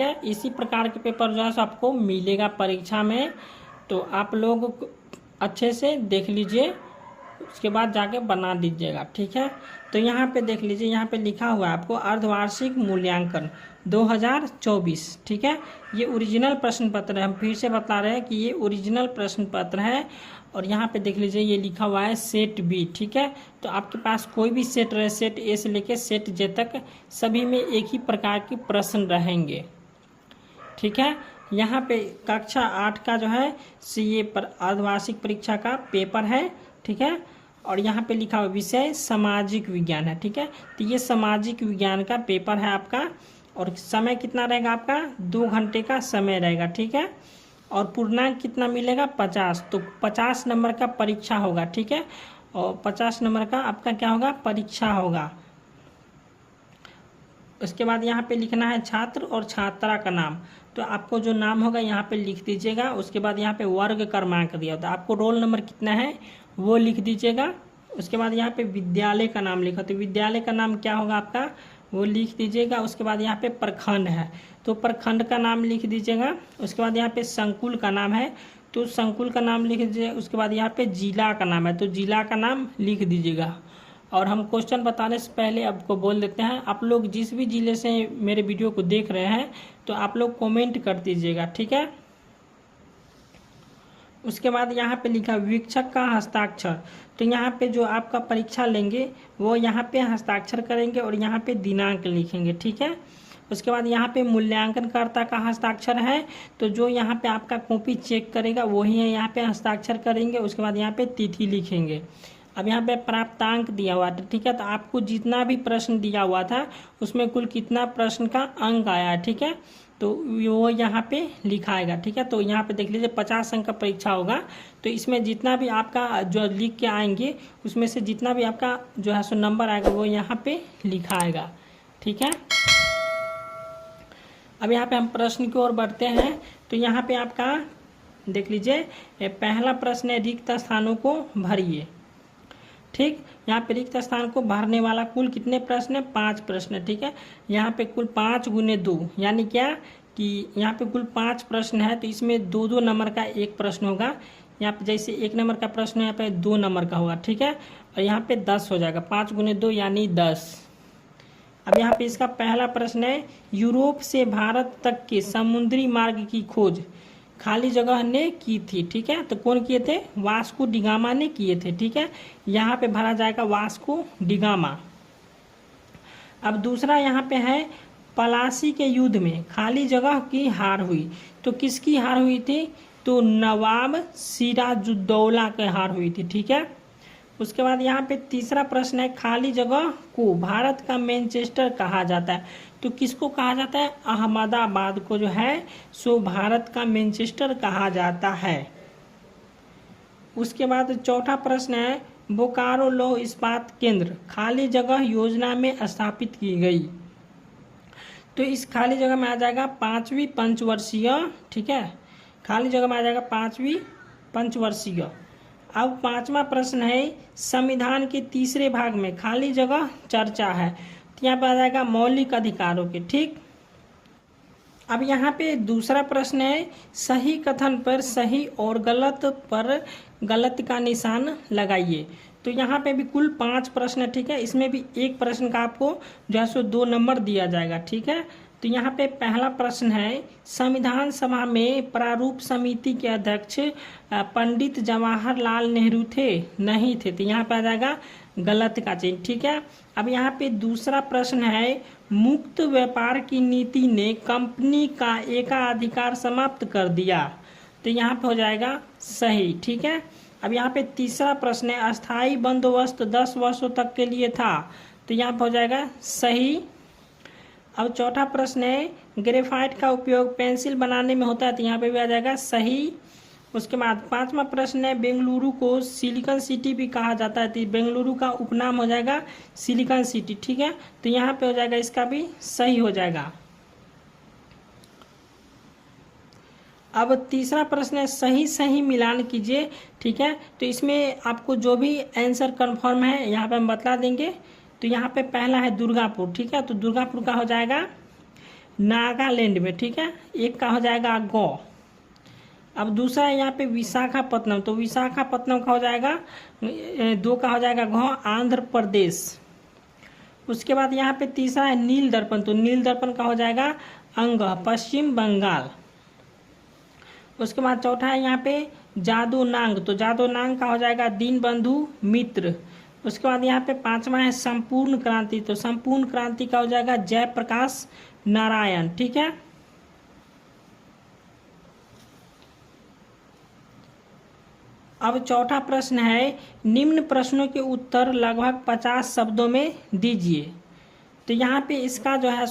है। इसी प्रकार के पेपर जो है सो आपको मिलेगा परीक्षा में, तो आप लोग अच्छे से देख लीजिए, उसके बाद जाके बना दीजिएगा, ठीक है। तो यहाँ पे देख लीजिए, यहाँ पे लिखा हुआ है आपको अर्धवार्षिक मूल्यांकन 2024, ठीक है। ये ओरिजिनल प्रश्न पत्र है, हम फिर से बता रहे हैं कि ये ओरिजिनल प्रश्न पत्र है। और यहाँ पे देख लीजिए ये लिखा हुआ है सेट बी, ठीक है। तो आपके पास कोई भी सेट रहे, सेट ए से लेके सेट जे तक, सभी में एक ही प्रकार के प्रश्न रहेंगे, ठीक है। यहाँ पे कक्षा 8 का जो है सीए पर अर्धवार्षिक परीक्षा का पेपर है, ठीक है। और यहाँ पे लिखा हुआ विषय सामाजिक विज्ञान है, ठीक है। तो ये सामाजिक विज्ञान का पेपर है आपका, और समय कितना रहेगा आपका, 2 घंटे का समय रहेगा, ठीक है। और पूर्णांक कितना मिलेगा, 50। तो 50 नंबर का परीक्षा होगा, ठीक है। और 50 नंबर का आपका क्या होगा, परीक्षा होगा। उसके बाद यहाँ पे लिखना है छात्र और छात्रा का नाम। तो आपको जो नाम होगा यहाँ पे लिख दीजिएगा। उसके बाद यहाँ पे वर्ग क्रमांक दिया होता है, आपको रोल नंबर कितना है वो लिख दीजिएगा। उसके बाद यहाँ पे विद्यालय का नाम लिखा, तो विद्यालय का नाम क्या होगा आपका, वो लिख दीजिएगा। उसके बाद यहाँ पे प्रखंड है, तो प्रखंड का नाम लिख दीजिएगा। उसके बाद यहाँ पे संकुल का नाम है, तो संकुल का नाम लिख दीजिए। उसके बाद यहाँ पे जिला का नाम है, तो जिला का नाम लिख दीजिएगा। और हम क्वेश्चन बताने से पहले आपको बोल देते हैं, आप लोग जिस भी जिले से मेरे वीडियो को देख रहे हैं तो आप लोग कमेंट कर दीजिएगा, ठीक है। उसके बाद यहाँ पे लिखा वीक्षक का हस्ताक्षर, तो यहाँ पे जो आपका परीक्षा लेंगे वो यहाँ पे हस्ताक्षर करेंगे और यहाँ पे दिनांक लिखेंगे, ठीक है। उसके बाद यहाँ पे मूल्यांकनकर्ता का हस्ताक्षर है, तो जो यहाँ पे आपका कॉपी चेक करेगा वही है यहाँ पे हस्ताक्षर करेंगे। उसके बाद यहाँ पे तिथि लिखेंगे। अब यहाँ पे प्राप्तांक दिया हुआ था, ठीक है। तो आपको जितना भी प्रश्न दिया हुआ था उसमें कुल कितना प्रश्न का अंक आया है, ठीक है, तो वो यहाँ पे लिखाएगा, ठीक है। तो यहाँ पे देख लीजिए 50 अंक का परीक्षा होगा, तो इसमें जितना भी आपका जो लिख के आएंगे उसमें से जितना भी आपका जो है सो नंबर आएगा वो यहाँ पे लिखाएगा, ठीक है। अब यहाँ पे हम प्रश्न की ओर बढ़ते हैं। तो यहाँ पे आपका देख लीजिए, पहला प्रश्न है रिक्त स्थानों को भरिए, ठीक। यहाँ पे रिक्त स्थान को भरने वाला कुल कितने प्रश्न है, 5 प्रश्न है, ठीक है। यहाँ पे कुल 5 × 2 यानी क्या कि यहाँ पे कुल 5 प्रश्न है, तो इसमें 2-2 नंबर का एक प्रश्न होगा। यहाँ पे जैसे 1 नंबर का प्रश्न है, यहाँ पे 2 नंबर का होगा, ठीक है। और यहाँ पे 10 हो जाएगा, 5 × 2 यानी 10। अब यहाँ पे इसका पहला प्रश्न है यूरोप से भारत तक के समुद्री मार्ग की खोज खाली जगह ने की थी, ठीक है। तो कौन किए थे, वास्को डिगामा ने किए थे, ठीक है। यहाँ पे भरा जाएगा वास्को डिगामा। अब दूसरा यहाँ पे है पलासी के युद्ध में खाली जगह की हार हुई, तो किसकी हार हुई थी, तो नवाब सिराजुद्दौला की हार हुई थी, ठीक है। उसके बाद यहाँ पे तीसरा प्रश्न है खाली जगह को भारत का मैनचेस्टर कहा जाता है, तो किसको कहा जाता है, अहमदाबाद को जो है सो भारत का मैनचेस्टर कहा जाता है। उसके बाद चौथा प्रश्न है बोकारो लौह इस्पात केंद्र खाली जगह योजना में स्थापित की गई, तो इस खाली जगह में आ जाएगा 5वीं पंचवर्षीय, ठीक है। खाली जगह में आ जाएगा 5वीं पंचवर्षीय। अब 5वां प्रश्न है संविधान के तीसरे भाग में खाली जगह चर्चा है, तो यहाँ पर आ जाएगा मौलिक अधिकारों के, ठीक। अब यहाँ पे दूसरा प्रश्न है सही कथन पर सही और गलत पर गलत का निशान लगाइए, तो यहाँ पे भी कुल 5 प्रश्न है, ठीक है। इसमें भी एक प्रश्न का आपको जो है सो 2 नंबर दिया जाएगा, ठीक है। तो यहाँ पे पहला प्रश्न है संविधान सभा में प्रारूप समिति के अध्यक्ष पंडित जवाहरलाल नेहरू थे, नहीं थे, तो यहाँ पे आ जाएगा गलत का चिन्ह, ठीक है। अब यहाँ पे दूसरा प्रश्न है मुक्त व्यापार की नीति ने कंपनी का एकाधिकार समाप्त कर दिया, तो यहाँ पे हो जाएगा सही, ठीक है। अब यहाँ पे तीसरा प्रश्न है अस्थायी बंदोबस्त 10 वर्षों तक के लिए था, तो यहाँ पे हो जाएगा सही। अब चौथा प्रश्न है ग्रेफाइट का उपयोग पेंसिल बनाने में होता है, तो यहाँ पे भी आ जाएगा सही। उसके बाद 5वां प्रश्न है बेंगलुरु को सिलिकॉन सिटी भी कहा जाता है, तो बेंगलुरु का उपनाम हो जाएगा सिलिकॉन सिटी, ठीक है। तो यहाँ पे हो जाएगा इसका भी सही हो जाएगा। अब तीसरा प्रश्न है सही सही मिलान कीजिए, ठीक है। तो इसमें आपको जो भी आंसर कंफर्म है यहाँ पे हम बता देंगे। तो यहाँ पे पहला है दुर्गापुर, ठीक है। तो दुर्गापुर का हो जाएगा नागालैंड में, ठीक है। एक का हो जाएगा गो। अब दूसरा है यहाँ पे विशाखापत्तनम, तो विशाखापत्तनम का हो जाएगा 2 का हो जाएगा घ, आंध्र प्रदेश। उसके बाद यहाँ पे तीसरा है नील दर्पण, तो नील दर्पण का हो जाएगा अंग, पश्चिम बंगाल। उसके बाद चौथा है यहाँ पे जादोनांग, तो जादोनांग का हो जाएगा दीनबंधु मित्र। उसके बाद यहाँ पे पांचवा है संपूर्ण क्रांति, तो संपूर्ण क्रांति का हो जाएगा जयप्रकाश नारायण, ठीक है। अब चौथा प्रश्न है निम्न प्रश्नों के उत्तर लगभग 50 शब्दों में दीजिए। तो यहाँ पे इसका जो है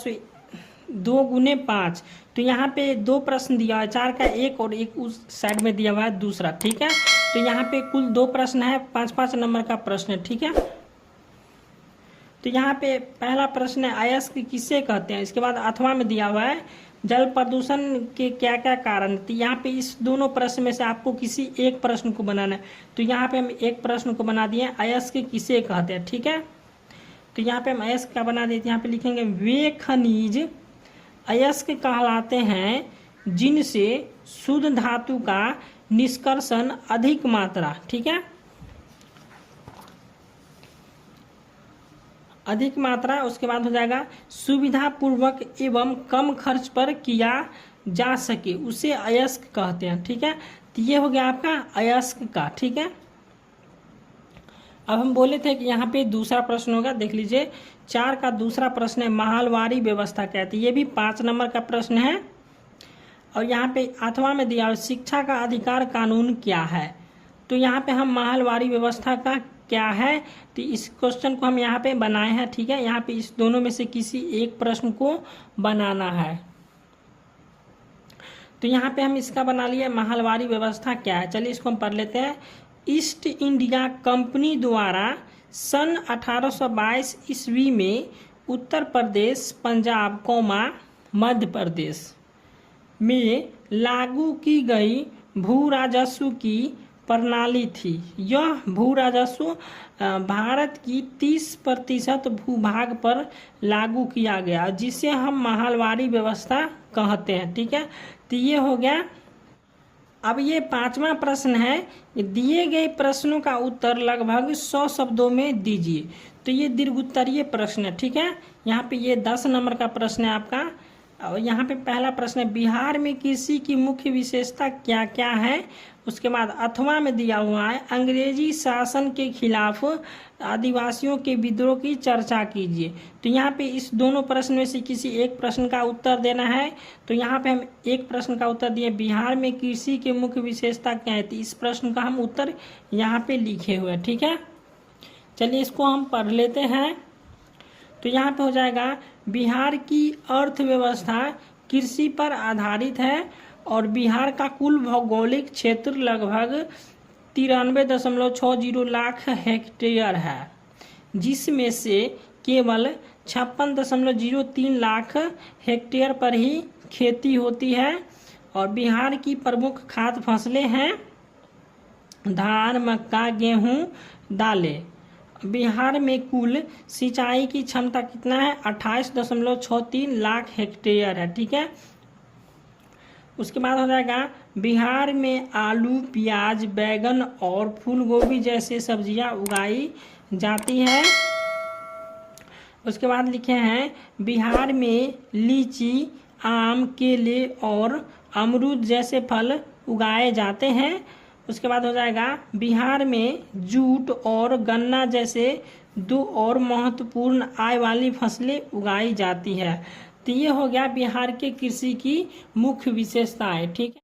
2 गुने 5, तो यहाँ पे 2 प्रश्न दिया है, 4 का 1 और 1 उस साइड में दिया हुआ है दूसरा, ठीक है। तो यहाँ पे कुल 2 प्रश्न है, 5-5 नंबर का प्रश्न है, ठीक है। तो यहाँ पे पहला प्रश्न है अयस्क किसे कहते हैं। इसके बाद अथवा में दिया हुआ है जल प्रदूषण के क्या क्या कारण। तो यहाँ पे इस दोनों प्रश्न में से आपको किसी एक प्रश्न को बनाना है। तो यहाँ पे हम एक प्रश्न को बना दिए अयस्क किसे कहते हैं, ठीक है। तो यहाँ पे हम अयस्क का बना देते हैं, यहाँ पे लिखेंगे वे खनिज अयस्क कहलाते हैं जिनसे शुद्ध धातु का निष्कर्षण अधिक मात्रा, ठीक है, अधिक मात्रा। उसके बाद हो जाएगा सुविधा पूर्वक एवं कम खर्च पर किया जा सके उसे अयस्क कहते हैं, ठीक है। तो ये हो गया आपका अयस्क का, ठीक है। अब हम बोले थे कि यहाँ पे दूसरा प्रश्न होगा, देख लीजिए 4 का दूसरा प्रश्न है महलवारी व्यवस्था क्या है। ये भी 5 नंबर का प्रश्न है। और यहाँ पे 8वां में दिया शिक्षा का अधिकार कानून क्या है। तो यहाँ पे हम महलवारी व्यवस्था का क्या है, तो इस क्वेश्चन को हम यहाँ पे बनाए हैं, ठीक है। यहाँ पे इस दोनों में से किसी एक प्रश्न को बनाना है। तो यहाँ पे हम इसका बना लिए महलवारी व्यवस्था क्या है। चलिए इसको हम पढ़ लेते हैं। ईस्ट इंडिया कंपनी द्वारा सन 1822 ईस्वी में उत्तर प्रदेश, पंजाब, मध्य प्रदेश में लागू की गई भू राजस्व की प्रणाली थी। यह भू राजस्व भारत की 30% भूभाग पर लागू किया गया, जिसे हम महलवारी व्यवस्था कहते हैं, ठीक है। तो ये हो गया। अब ये 5वां प्रश्न है, दिए गए प्रश्नों का उत्तर लगभग 100 शब्दों में दीजिए। तो ये दीर्घोत्तरीय प्रश्न है, ठीक है। यहाँ पे ये 10 नंबर का प्रश्न है आपका। और यहाँ पे पहला प्रश्न है बिहार में कृषि की मुख्य विशेषता क्या क्या है। उसके बाद अथवा में दिया हुआ है अंग्रेजी शासन के खिलाफ आदिवासियों के विद्रोह की चर्चा कीजिए। तो यहाँ पे इस दोनों प्रश्न में से किसी एक प्रश्न का उत्तर देना है। तो यहाँ पे हम एक प्रश्न का उत्तर दिए बिहार में कृषि के मुख्य विशेषता क्या है। तो इस प्रश्न का हम उत्तर यहाँ पे लिखे हुए हैं, ठीक है। चलिए इसको हम पढ़ लेते हैं। तो यहाँ पे हो जाएगा बिहार की अर्थव्यवस्था कृषि पर आधारित है और बिहार का कुल भौगोलिक क्षेत्र लगभग 93.60 लाख हेक्टेयर है, जिसमें से केवल 56.03 लाख हेक्टेयर पर ही खेती होती है। और बिहार की प्रमुख खाद्य फसलें हैं धान, मक्का, गेहूं, दालें। बिहार में कुल सिंचाई की क्षमता कितना है 28.63 लाख हेक्टेयर है, ठीक है। उसके बाद हो जाएगा बिहार में आलू, प्याज, बैगन और फूल गोभी जैसे सब्जियां उगाई जाती है। उसके बाद लिखे हैं बिहार में लीची, आम, केले और अमरूद जैसे फल उगाए जाते हैं। उसके बाद हो जाएगा बिहार में जूट और गन्ना जैसे 2 और महत्वपूर्ण आय वाली फसलें उगाई जाती है। तो ये हो गया बिहार के कृषि की मुख्य विशेषताएं, ठीक है।